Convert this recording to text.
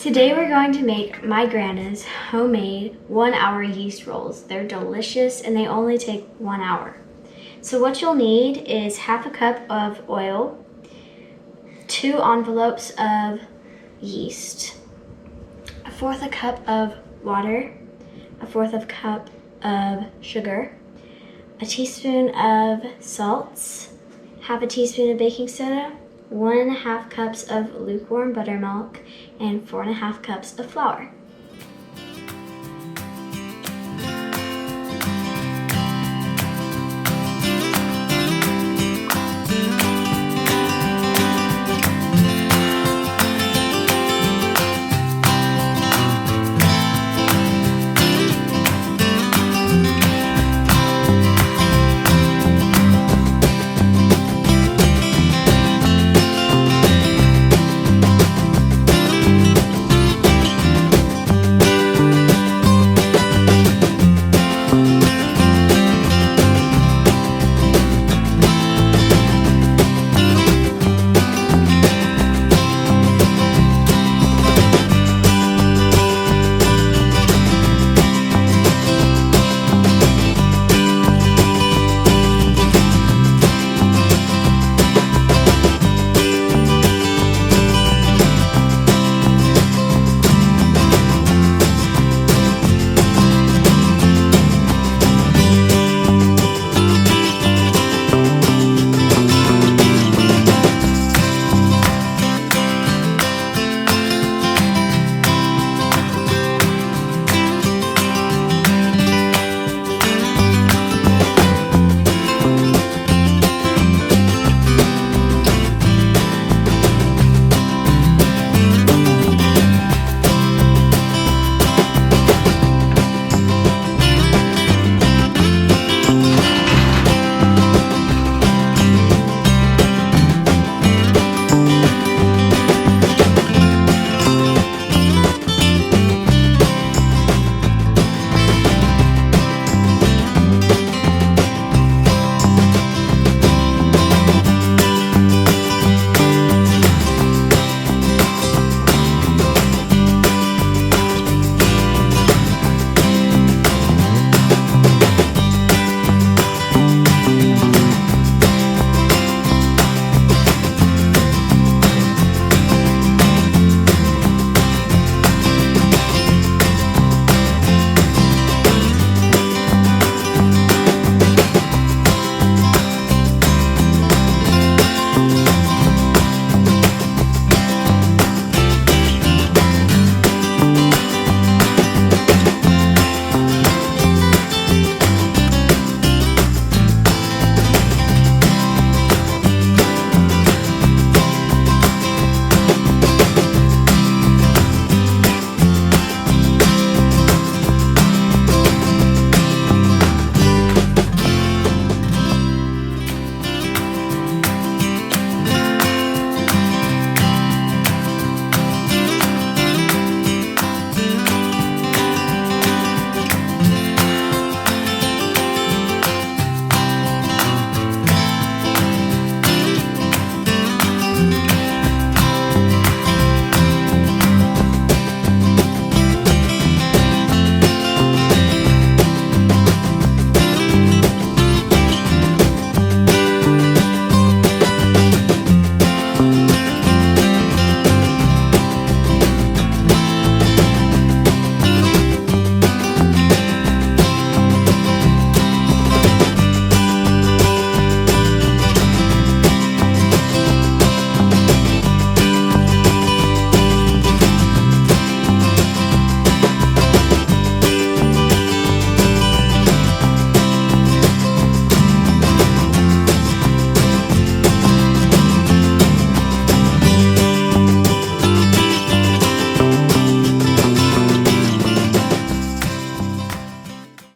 Today we're going to make my grandma's homemade 1-hour yeast rolls. They're delicious and they only take 1 hour. So what you'll need is half a cup of oil, 2 envelopes of yeast, 1/4 a cup of water, 1/4 cup of sugar, a teaspoon of salt, 1/2 teaspoon of baking soda, 1.5 cups of lukewarm buttermilk, and 4.5 cups of flour.